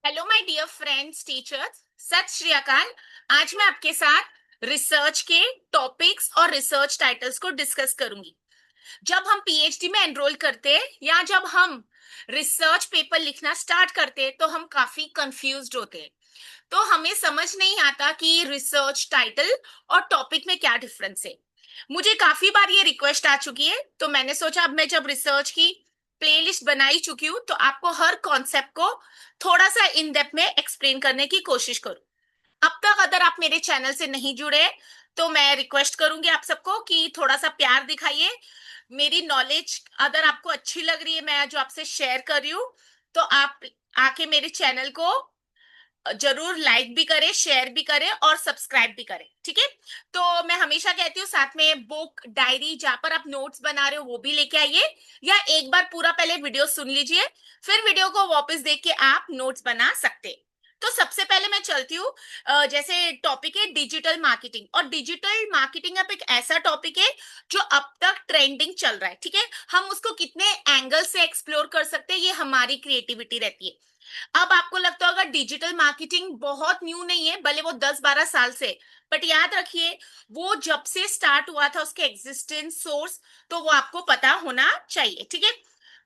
Hello my dear friends teachers, सत श्री अकाल। आज मैं आपके साथ रिसर्च के टॉपिक्स और रिसर्च टाइटल्स को डिस्कस करूंगी। जब हम पीएचडी में एनरोल करते हैं या जब हम रिसर्च पेपर लिखना स्टार्ट करते हैं तो हम काफी कंफ्यूज्ड होते हैं। तो हमें समझ नहीं आता कि रिसर्च टाइटल और टॉपिक में क्या डिफरेंस है। मुझे काफी बार ये रिक्वेस्ट आ चुकी है, तो मैंने सोचा अब मैं जब रिसर्च की प्लेलिस्ट बना ही चुकी हूँ तो आपको हर कॉन्सेप्ट को थोड़ा सा इन डेप्थ में एक्सप्लेन करने की कोशिश करूँ। अब तक अगर आप मेरे चैनल से नहीं जुड़े तो मैं रिक्वेस्ट करूंगी आप सबको कि थोड़ा सा प्यार दिखाइए। मेरी नॉलेज अगर आपको अच्छी लग रही है, मैं जो आपसे शेयर कर रही हूँ, तो आप आके मेरे चैनल को जरूर लाइक भी करें, शेयर भी करें और सब्सक्राइब भी करें, ठीक है। तो मैं हमेशा कहती हूँ साथ में बुक डायरी जहां पर आप नोट्स बना रहे हो वो भी लेके आइए, या एक बार पूरा पहले वीडियो सुन लीजिए, फिर वीडियो को वापस देख के आप नोट्स बना सकते हैं। तो सबसे पहले मैं चलती हूँ। जैसे टॉपिक है डिजिटल मार्केटिंग, और डिजिटल मार्केटिंग अब एक ऐसा टॉपिक है जो अब तक ट्रेंडिंग चल रहा है, ठीक है। हम उसको कितने एंगल से एक्सप्लोर कर सकते हैं ये हमारी क्रिएटिविटी रहती है। अब आपको लगता होगा डिजिटल मार्केटिंग बहुत न्यू नहीं है, भले वो 10-12 साल से, बट याद रखिए वो जब से स्टार्ट हुआ था उसके एग्जिस्टेंस सोर्स, तो वो आपको पता होना चाहिए, ठीक है।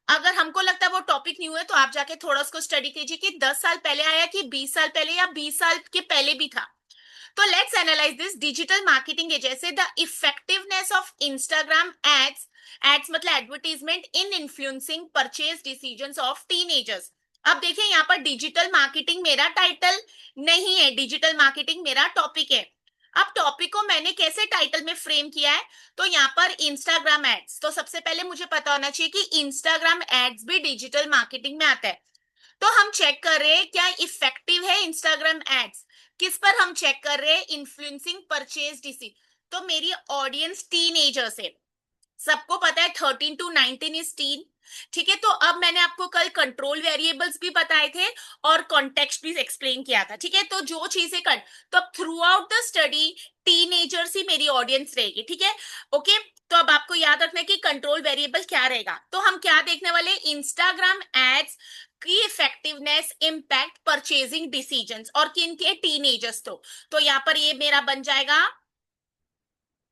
अगर हमको लगता है वो टॉपिक न्यू है तो आप जाके थोड़ा उसको स्टडी कीजिए कि 10 साल पहले आया कि 20 साल पहले या 20 साल के पहले भी था। तो let's analyse this. Digital marketing है जैसे the effectiveness of Instagram ads. Ads मतलब advertisement in influencing purchase decisions of teenagers. अब देखिए यहाँ पर डिजिटल मार्केटिंग मेरा टाइटल नहीं है, डिजिटल मार्केटिंग मेरा टॉपिक है। अब टॉपिक को मैंने कैसे टाइटल में फ्रेम किया है, तो यहाँ पर इंस्टाग्राम एड्स, तो सबसे पहले मुझे पता होना चाहिए कि इंस्टाग्राम एड्स भी डिजिटल मार्केटिंग में आता है। तो हम चेक कर रहे हैं क्या इफेक्टिव है इंस्टाग्राम एड्स। किस पर हम चेक कर रहे हैं? Influencing purchase DC. तो मेरी ऑडियंस टीनेजर्स है, सबको पता है 13 to 19 इज टीन, ठीक है। तो अब मैंने आपको कल कंट्रोल वेरिएबल्स भी बताए थे और कॉन्टेक्स्ट भी एक्सप्लेन किया था, ठीक है। तो जो चीजें कर, तो अब throughout the study teenagers ही मेरी ऑडियंस रहेगी, ठीक है। ओके। तो अब आपको याद रखना है कि कंट्रोल वेरिएबल क्या रहेगा। तो हम क्या देखने वाले? इंस्टाग्राम एड्स की इफेक्टिवनेस, इम्पैक्ट, परचेजिंग डिसीजंस, और किन के? टीनेजर्स। तो यहाँ पर ये मेरा बन जाएगा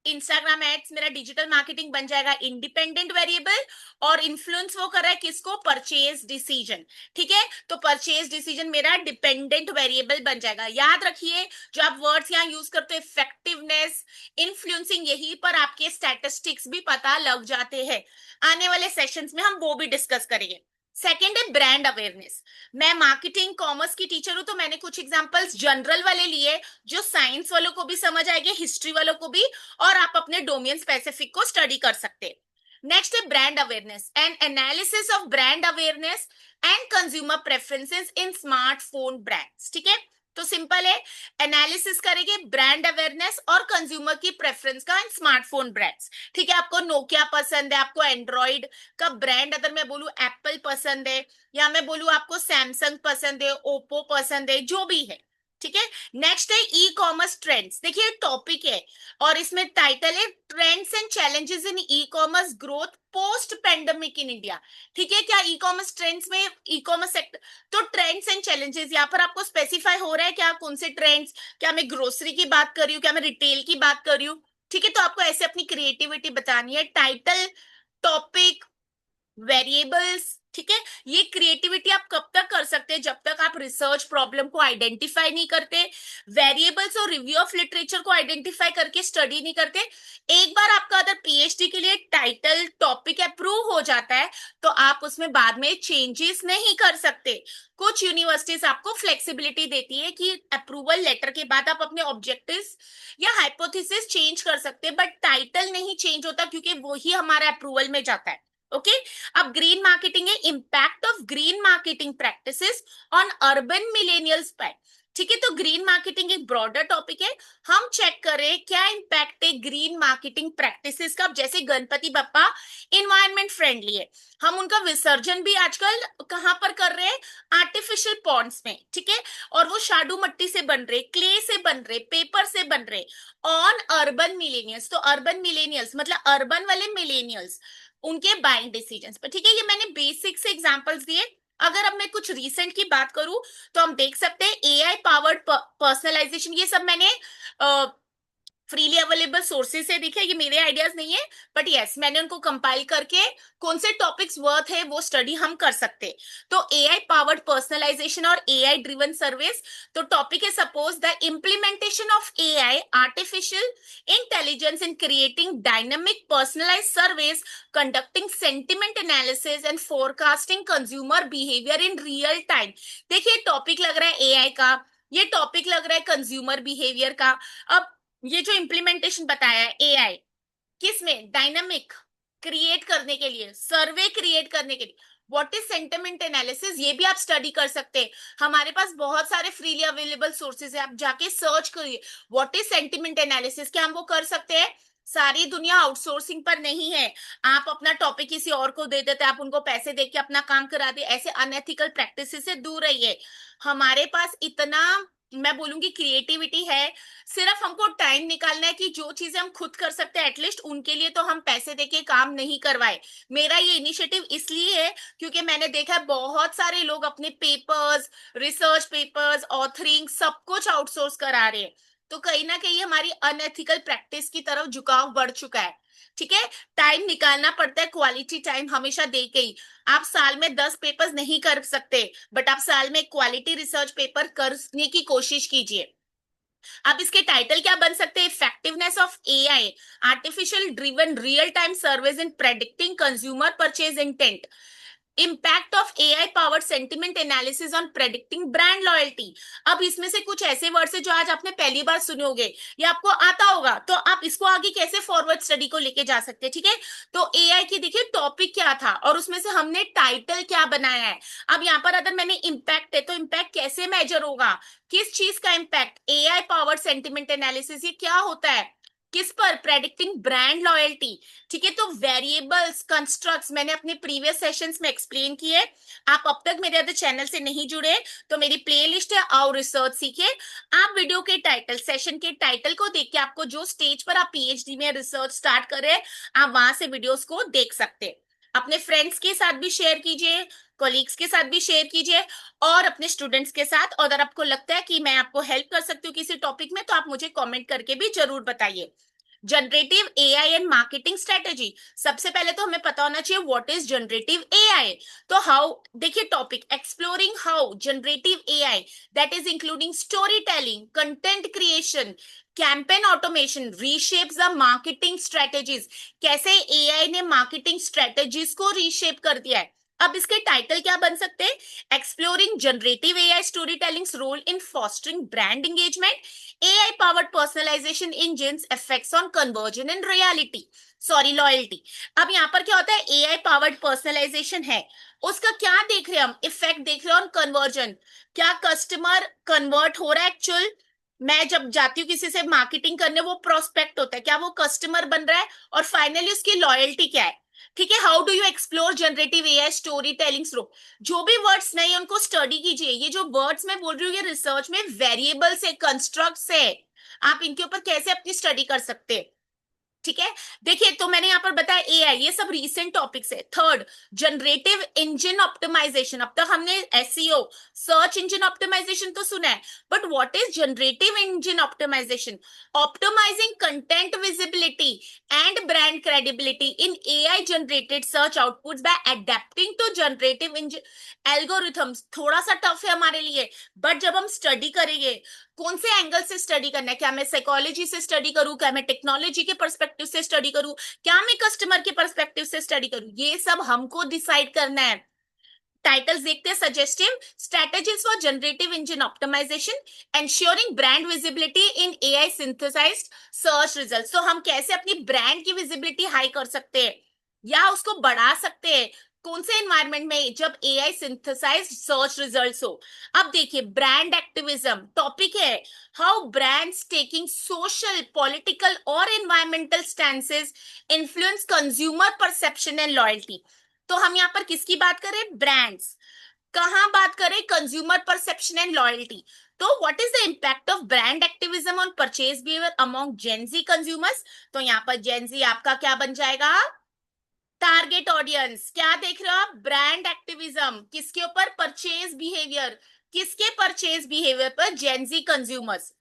इंस्टाग्राम एड्स, मेरा डिजिटल मार्केटिंग बन जाएगा इंडिपेंडेंट वेरिएबल, और इन्फ्लुएंस वो कर रहा है किसको? परचेज डिसीजन, ठीक है। तो परचेज डिसीजन मेरा डिपेंडेंट वेरिएबल बन जाएगा। याद रखिए जो आप वर्ड्स यहाँ यूज करते हो, इफेक्टिवनेस, इन्फ्लुएंसिंग, यही पर आपके स्टैटिस्टिक्स भी पता लग जाते हैं। आने वाले सेशंस में हम वो भी डिस्कस करेंगे। सेकेंड है ब्रांड अवेयरनेस। मैं मार्केटिंग कॉमर्स की टीचर हूं तो मैंने कुछ एग्जांपल्स जनरल वाले लिए जो साइंस वालों को भी समझ आएंगे, हिस्ट्री वालों को भी, और आप अपने डोमेन स्पेसिफिक को स्टडी कर सकते हैं। नेक्स्ट है brand awareness and analysis of brand awareness and consumer preferences in smartphone brands, ठीक है। तो सिंपल है, एनालिसिस करेंगे ब्रांड अवेयरनेस और कंज्यूमर की प्रेफरेंस का इन स्मार्टफोन ब्रांड्स, ठीक है। आपको नोकिया पसंद है, आपको एंड्रॉइड का ब्रांड अगर मैं बोलूं एप्पल पसंद है, या मैं बोलूं आपको सैमसंग पसंद है, ओप्पो पसंद है, जो भी है, ठीक है। नेक्स्ट है ई कॉमर्स ट्रेंड्स। देखिए टॉपिक है और इसमें टाइटल है trends and challenges in e commerce growth post pandemic in India, ठीक है। क्या ई कॉमर्स ट्रेंड्स में ई कॉमर्स सेक्टर, तो ट्रेंड्स एंड चैलेंजेस यहाँ पर आपको स्पेसिफाई हो रहा है क्या कौन से ट्रेंड्स? क्या मैं ग्रोसरी की बात कर रही हूँ, क्या मैं रिटेल की बात कर रही हूँ? ठीक है। तो आपको ऐसे अपनी क्रिएटिविटी बतानी है, टाइटल, टॉपिक, वेरिएबल्स, ठीक है। ये क्रिएटिविटी आप कब तक कर सकते हैं? जब तक आप रिसर्च प्रॉब्लम को आइडेंटिफाई नहीं करते, वेरिएबल्स और रिव्यू ऑफ लिटरेचर को आइडेंटिफाई करके स्टडी नहीं करते। एक बार आपका अगर पीएचडी के लिए टाइटल, टॉपिक अप्रूव हो जाता है तो आप उसमें बाद में चेंजेस नहीं कर सकते। कुछ यूनिवर्सिटीज आपको फ्लेक्सिबिलिटी देती है कि अप्रूवल लेटर के बाद आप अपने ऑब्जेक्टिव्स या हाइपोथेसिस चेंज कर सकते हैं, बट टाइटल नहीं चेंज होता क्योंकि वही हमारा अप्रूवल में जाता है। ओके। अब ग्रीन मार्केटिंग है impact of green marketing practices on urban millennials पर, ठीक है। तो ग्रीन मार्केटिंग एक ब्रॉडर टॉपिक है। हम चेक करें क्या इम्पैक्ट है ग्रीन मार्केटिंग प्रैक्टिसेस का। जैसे गणपति बप्पा इन्वायरमेंट फ्रेंडली है, हम उनका विसर्जन भी आजकल कहां पर कर रहे हैं? आर्टिफिशियल पॉन्ड्स में, ठीक है। और वो शाडू मट्टी से बन रहे, क्ले से बन रहे, पेपर से बन रहे, ऑन अर्बन मिलेनियल्स। तो अर्बन मिलेनियल्स मतलब अर्बन वाले मिलेनियल्स, उनके बाइंग डिसीजंस पर, ठीक है। ये मैंने बेसिक से एग्जांपल्स दिए, अगर अब मैं कुछ रीसेंट की बात करूं तो हम देख सकते हैं एआई पावर्ड पर्सनलाइजेशन, ये सब मैंने फ्रीली अवेलेबल सोर्सेज से दिखे, ये मेरे आइडियाज नहीं है, बट यस मैंने उनको कंपाइल करके कौन से टॉपिक्स वर्थ है वो स्टडी हम कर सकते हैं। तो एआई पावर्ड पर्सनलाइजेशन और एआई ड्रिवन सर्विस, तो टॉपिक है suppose the implementation of AI artificial intelligence in creating dynamic personalised service, conducting sentiment analysis and forecasting consumer behaviour in real time. देखिए टॉपिक लग रहा है एआई का, ये topic लग रहा है कंज्यूमर बिहेवियर का। अब ये जो इम्प्लीमेंटेशन बताया है एआई किस में, डायनामिक क्रिएट करने के लिए, सर्वे क्रिएट करने के लिए, व्हाट इज सेंटिमेंट एनालिसिस, ये भी आप स्टडी कर सकते हैं। हमारे पास बहुत सारे फ्रीली अवेलेबल सोर्सेज है, आप जाके सर्च करिए व्हाट इज सेंटिमेंट एनालिसिस, क्या हम वो कर सकते हैं। सारी दुनिया आउटसोर्सिंग पर नहीं है, आप अपना टॉपिक किसी और को दे देते, आप उनको पैसे दे के अपना काम करा दे, ऐसे अनएथिकल प्रैक्टिसेस से दूर रहिए। हमारे पास इतना, मैं बोलूंगी क्रिएटिविटी है, सिर्फ हमको टाइम निकालना है कि जो चीजें हम खुद कर सकते हैं एटलीस्ट उनके लिए तो हम पैसे देके काम नहीं करवाए। मेरा ये इनिशिएटिव इसलिए है क्योंकि मैंने देखा है बहुत सारे लोग अपने पेपर्स, रिसर्च पेपर्स, ऑथरिंग सब कुछ आउटसोर्स करा रहे हैं। तो कहीं ना कहीं हमारी अनएथिकल प्रैक्टिस की तरफ झुकाव बढ़ चुका है। ठीक है, टाइम निकालना पड़ता है, क्वालिटी टाइम हमेशा दे के ही। आप साल में 10 पेपर्स नहीं कर सकते, बट आप साल में क्वालिटी रिसर्च पेपर करने की कोशिश कीजिए। अब इसके टाइटल क्या बन सकते हैं, effectiveness of AI artificial driven real time service in predicting consumer purchase intent, impact of AI powered sentiment analysis on predicting brand loyalty. अब इसमें से कुछ ऐसे वर्ड्स है जो आज आपने पहली बार सुने होंगे या आपको आता होगा, तो आप इसको आगे कैसे फॉरवर्ड स्टडी को लेके जा सकते हैं। ठीक है, तो एआई की देखिए टॉपिक क्या था और उसमें से हमने टाइटल क्या बनाया है। अब यहाँ पर अगर मैंने इम्पैक्ट है तो इम्पैक्ट कैसे मेजर होगा, किस चीज का impact, AI powered sentiment analysis ये क्या होता है, किस पर, प्रेडिक्टिंग ब्रांड लॉयल्टी। ठीक है, तो वेरिएबल्स कंस्ट्रक्ट्स मैंने अपने प्रीवियस सेशंस में एक्सप्लेन किए। आप अब तक मेरे अदर चैनल से नहीं जुड़े तो मेरी प्लेलिस्ट है आओ रिसर्च सीखे, आप वीडियो के टाइटल, सेशन के टाइटल को देख के आपको जो स्टेज पर आप पीएचडी में रिसर्च स्टार्ट कर रहे हैं आप वहां से वीडियोस को देख सकते हैं। अपने फ्रेंड्स के साथ भी शेयर कीजिए, कोलीग्स के साथ भी शेयर कीजिए और अपने स्टूडेंट्स के साथ। और अगर आपको लगता है कि मैं आपको हेल्प कर सकती हूँ किसी टॉपिक में तो आप मुझे कमेंट करके भी जरूर बताइए। Generative AI and marketing strategy, सबसे पहले तो हमें पता होना चाहिए व्हाट इज जनरेटिव एआई। तो हाउ, देखिए topic exploring how generative AI that is including storytelling, content creation, campaign automation reshapes the marketing strategies, कैसे एआई ने मार्केटिंग स्ट्रेटेजीज को रीशेप कर दिया है। अब इसके टाइटल क्या बन सकते हैं, exploring generative AI story tellings role in fostering brand engagement, AI powered personalization engines effects on conversion and reality, sorry loyalty. अब यहाँ पर क्या होता है, AI powered personalization है, उसका क्या देख रहे हैं हम, इफेक्ट देख रहे हैं ऑन कन्वर्जन, क्या कस्टमर कन्वर्ट हो रहा है एक्चुअल, मैं जब जाती हूँ किसी से मार्केटिंग करने वो प्रोस्पेक्ट होता है, क्या वो कस्टमर बन रहा है, और फाइनली उसकी लॉयल्टी क्या है। ठीक है, how do you explore generative AI story telling through, जो भी वर्ड्स नहीं उनको स्टडी कीजिए। ये जो वर्ड्स मैं बोल रही हूँ ये रिसर्च में वेरिएबल्स है, कंस्ट्रक्ट्स है, आप इनके ऊपर कैसे अपनी स्टडी कर सकते हैं। ठीक है, देखिए तो मैंने यहां पर बताया एआई, ये सब रीसेंट टॉपिक्स है। थर्ड, जनरेटिव इंजन ऑप्टिमाइजेशन, अब तक हमने एसईओ सर्च इंजन ऑप्टिमाइजेशन तो सुना है, but what is generative engine optimization, optimizing content visibility and brand credibility in AI generated search outputs by adapting to generative engine algorithms. थोड़ा सा tough है हमारे लिए, बट जब हम स्टडी करेंगे कौन से एंगल से स्टडी करना है, क्या मैं साइकोलॉजी से स्टडी करूं, क्या मैं टेक्नोलॉजी के पर्सपेक्टिव से स्टडी करूं, क्या मैं कस्टमर के पर्सपेक्टिव से स्टडी करूं, ये सब हमको डिसाइड करना है। टाइटल्स देखते हैं, suggestive strategies for generative engine optimization, ensuring brand visibility in AI synthesized search results. तो हम कैसे अपनी ब्रांड की विजिबिलिटी हाई कर सकते हैं या उसको बढ़ा सकते हैं, कौन से एनवायरनमेंट में, जब एआई सिंथेसाइज्ड सर्च रिजल्ट्स हो। अब देखिए ब्रांड एक्टिविज्म टॉपिक है, how brands taking social, political और environmental stances influence consumer perception and loyalty. तो हम यहाँ पर किसकी बात करें, ब्रांड्स, कहां बात करें, कंज्यूमर परसेप्शन एंड लॉयल्टी। तो what is the impact of brand activism on purchase behaviour among Gen Z consumers. तो यहाँ पर जेनजी आपका क्या बन जाएगा, टारगेट ऑडियंस क्या देख रहे हो आप? ब्रांड एक्टिविज्म किसके ऊपर? Purchase behaviour. किसके परचेज बिहेवियर पर? Gen Z consumers.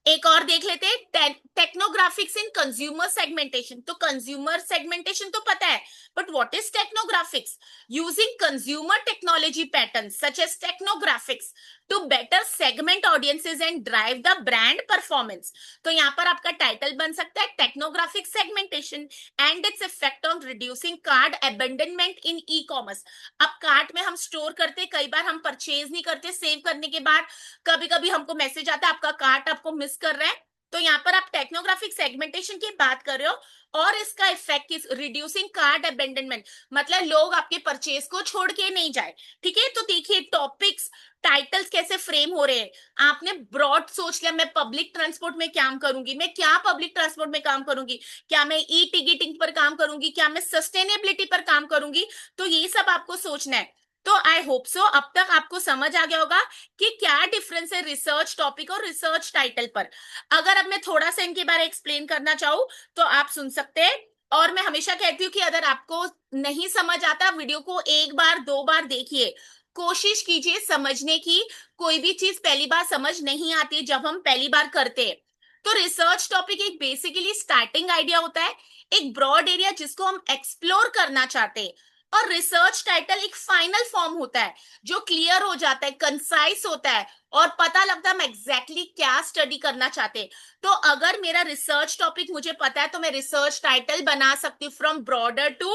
एक और देख लेते हैं, टेक्नोग्राफिक्स इन कंज्यूमर सेगमेंटेशन। तो कंज्यूमर सेगमेंटेशन तो पता है, but what is technographics? Using consumer technology patterns such as technographics to better segment audiences and drive the brand performance. तो यहाँ पर आपका टाइटल बन सकता है technographic segmentation and its effect on reducing cart abandonment in e commerce. अब cart में हम स्टोर करते, कई बार हम परचेज नहीं करते, सेव करने के बाद कभी कभी हमको मैसेज आता है आपका कार्ट आपको मिस कर रहा है। तो यहाँ पर आप टेक्नोग्राफिक सेगमेंटेशन की बात कर रहे हो, और इसका effect is reducing cart abandonment, मतलब लोग आपके परचेज को छोड़ के नहीं जाए। ठीक है, तो देखिए टॉपिक्स, टाइटल्स कैसे फ्रेम हो रहे हैं। आपने ब्रॉड सोच लिया, मैं पब्लिक ट्रांसपोर्ट में काम करूंगी, मैं क्या पब्लिक ट्रांसपोर्ट में काम करूंगी, क्या मैं ई टिकटिंग पर काम करूंगी, क्या मैं सस्टेनेबिलिटी पर काम करूंगी। तो ये सब आपको सोचना है। तो आई होप सो अब तक आपको समझ आ गया होगा कि क्या डिफरेंस है रिसर्च टॉपिक और रिसर्च टाइटल पर। अगर अब मैं थोड़ा सा इनके बारे में एक्सप्लेन करना चाहूँ तो आप सुन सकते हैं। और मैं हमेशा कहती हूँ कि अगर आपको नहीं समझ आता, वीडियो को एक बार दो बार देखिए, कोशिश कीजिए समझने की। कोई भी चीज पहली बार समझ नहीं आती जब हम पहली बार करते हैं। तो रिसर्च टॉपिक एक बेसिकली स्टार्टिंग आइडिया होता है, एक ब्रॉड एरिया जिसको हम एक्सप्लोर करना चाहते हैं। और रिसर्च टाइटल एक फाइनल फॉर्म होता है जो क्लियर हो जाता है, कंसाइज होता है, और पता लगता है हम एग्जैक्टली क्या स्टडी करना चाहते हैं। तो अगर मेरा रिसर्च टॉपिक मुझे पता है तो मैं रिसर्च टाइटल बना सकती हूँ फ्रॉम ब्रॉडर टू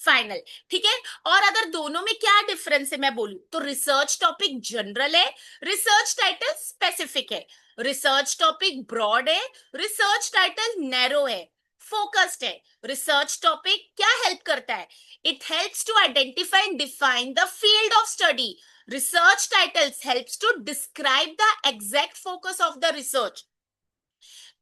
फाइनल। ठीक है, और अगर दोनों में क्या डिफरेंस है मैं बोलूं तो रिसर्च टॉपिक जनरल है, रिसर्च टाइटल स्पेसिफिक है। रिसर्च टॉपिक ब्रॉड है, रिसर्च टाइटल नैरो है, फोकस्ड है। रिसर्च टॉपिक क्या हेल्प करता है? It helps to identify and define the field of study. Research titles helps to describe the exact focus of the research.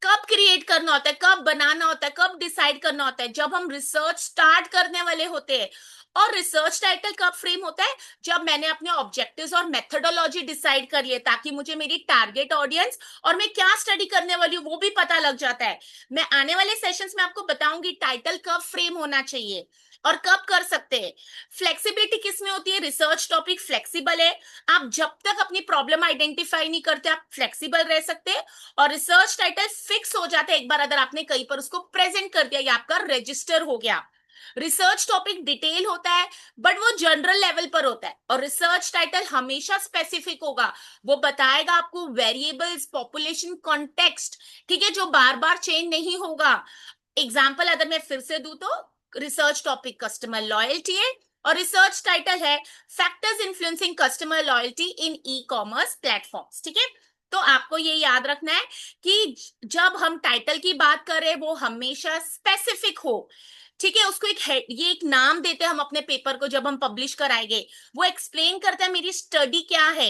कब create करना होता है, कब बनाना होता है, कब डिसाइड करना होता है? जब हम रिसर्च स्टार्ट करने वाले होते हैं। और रिसर्च टाइटल कब फ्रेम होता है? जब मैंने अपने ऑब्जेक्टिव्स और मेथोडोलॉजी डिसाइड कर लिए, ताकि मुझे मेरी टारगेट ऑडियंस और मैं क्या स्टडी करने वाली हूँ वो भी पता लग जाता है। मैं आने वाले सेशंस में आपको बताऊंगी टाइटल कब फ्रेम होना चाहिए और कब कर सकते हैं। फ्लेक्सिबिलिटी किस में होती है? रिसर्च टॉपिक फ्लेक्सिबल है। आप जब तक अपनी प्रॉब्लम आइडेंटिफाई नहीं करते आप फ्लेक्सिबल रह सकते हैं। और रिसर्च टाइटल फिक्स हो जाता है एक बार अगर आपने कहीं पर उसको प्रेजेंट कर दिया, ये आपका रजिस्टर हो गया। रिसर्च टॉपिक डिटेल होता है, बट वो जनरल लेवल पर होता है। और रिसर्च टाइटल हमेशा स्पेसिफिक होगा, वो बताएगा आपको वेरिएबल्स, पॉपुलेशन, कॉन्टेक्स्ट। ठीक है, जो बार बार चेंज नहीं होगा। एग्जाम्पल अगर मैं फिर से दूं तो रिसर्च टॉपिक कस्टमर लॉयल्टी है, और रिसर्च टाइटल है फैक्टर्स इन्फ्लुएंसिंग कस्टमर लॉयल्टी इन ई कॉमर्स प्लेटफॉर्म्स। ठीक है, तो आपको ये याद रखना है कि जब हम टाइटल की बात करें वो हमेशा स्पेसिफिक हो। ठीक है, उसको ये एक नाम देते हैं हम अपने पेपर को जब हम पब्लिश कराएंगे। वो एक्सप्लेन करता है मेरी स्टडी क्या है,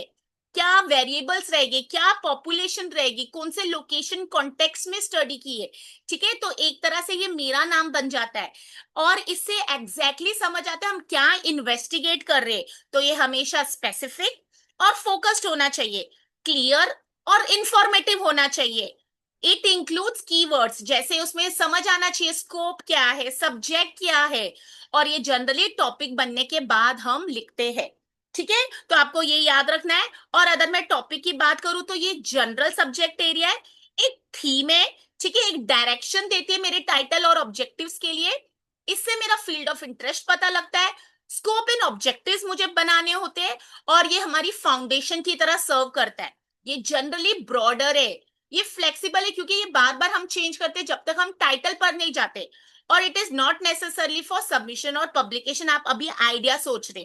क्या वेरिएबल्स रहेगी, क्या पॉपुलेशन रहेगी, कौन से लोकेशन कॉन्टेक्स्ट में स्टडी की है। ठीक है, तो एक तरह से ये मेरा नाम बन जाता है, और इससे एग्जैक्टली समझ आता है हम क्या इन्वेस्टिगेट कर रहे हैं। तो ये हमेशा स्पेसिफिक और फोकस्ड होना चाहिए, क्लियर और इंफॉर्मेटिव होना चाहिए। इट इंक्लूड्स कीवर्ड्स, जैसे उसमें समझ आना चाहिए स्कोप क्या है, सब्जेक्ट क्या है। और ये जनरली टॉपिक बनने के बाद हम लिखते हैं। ठीक है, तो आपको ये याद रखना है। और अगर मैं टॉपिक की बात करूं तो ये जनरल सब्जेक्ट एरिया है, एक थीम है। ठीक है, एक डायरेक्शन देती है मेरे टाइटल और ऑब्जेक्टिव्स के लिए। इससे मेरा फील्ड ऑफ इंटरेस्ट पता लगता है, स्कोप एंड ऑब्जेक्टिव्स मुझे बनाने होते हैं, और ये हमारी फाउंडेशन की तरह सर्व करता है। ये जनरली ब्रॉडर है, ये फ्लेक्सिबल है, क्योंकि ये बार बार हम चेंज करते हैं जब तक हम टाइटल पर नहीं जाते। और it is not necessarily for submission और पब्लिकेशन। आप अभी आइडिया सोच रहे,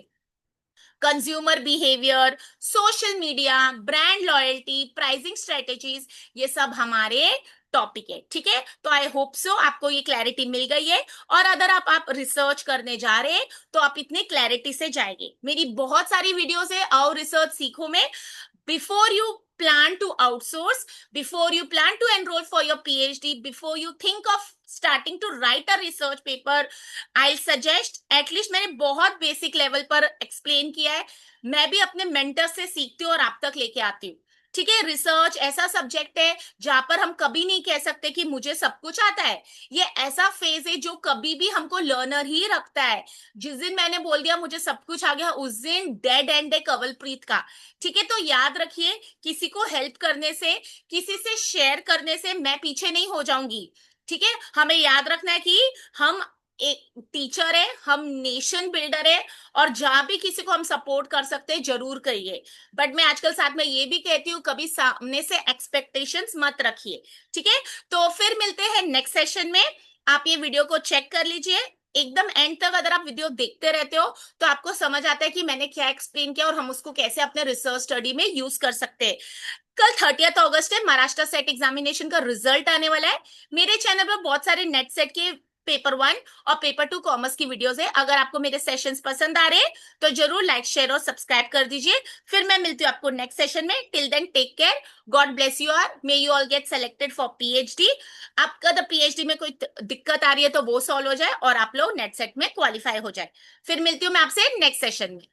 consumer behaviour, social media, brand loyalty, pricing strategies, ये सब हमारे टॉपिक है। ठीक है, तो आई होप सो आपको ये क्लैरिटी मिल गई है। और अगर आप रिसर्च करने जा रहे हैं तो आप इतने क्लैरिटी से जाएंगे। मेरी बहुत सारी वीडियोस है आओ रिसर्च सीखो में। Before you plan to outsource, before you plan to enroll for your PhD, before you think of starting to write a research paper, I'll suggest at least, मैंने बहुत बेसिक लेवल पर explain किया है। मैं भी अपने मेंटर से सीखती हूँ और आप तक लेके आती हूँ। ठीक है, रिसर्च ऐसा सब्जेक्ट है जहां पर हम कभी नहीं कह सकते कि मुझे सब कुछ आता है। ये ऐसा फेज है जो कभी भी हमको लर्नर ही रखता है। जिस दिन मैंने बोल दिया मुझे सब कुछ आ गया, उस दिन डेड एंड है कवलप्रीत का। ठीक है, तो याद रखिए, किसी को हेल्प करने से, किसी से शेयर करने से मैं पीछे नहीं हो जाऊंगी। ठीक है, हमें याद रखना है कि हम एक टीचर है, हम नेशन बिल्डर है, और जहां भी किसी को हम सपोर्ट कर सकते हैं जरूर करिए। बट मैं आजकल साथ में ये भी कहती हूँ, कभी सामने से एक्सपेक्टेशंस मत रखिए। ठीक है, तो फिर मिलते हैं नेक्स्ट सेशन में। आप ये वीडियो को चेक कर लीजिए एकदम एंड तक। अगर आप वीडियो देखते रहते हो तो आपको समझ आता है कि मैंने क्या एक्सप्लेन किया और हम उसको कैसे अपने रिसर्च स्टडी में यूज कर सकते हैं। कल 30 अगस्त है, महाराष्ट्र सेट एग्जामिनेशन का रिजल्ट आने वाला है। मेरे चैनल पर बहुत सारे नेट सेट के पेपर 1 और पेपर 2 कॉमर्स की वीडियोस है। अगर आपको मेरे सेशंस पसंद आ रहे हैं तो जरूर लाइक शेयर और सब्सक्राइब कर दीजिए। फिर मैं मिलती हूँ आपको नेक्स्ट सेशन में। Till then take care, God bless you all, may you all get selected for PhD. आपका द पीएचडी में कोई दिक्कत आ रही है तो वो सॉल्व हो जाए और आप लोग नेट सेट में क्वालिफाई हो जाए। फिर मिलती हूँ मैं आपसे नेक्स्ट सेशन में।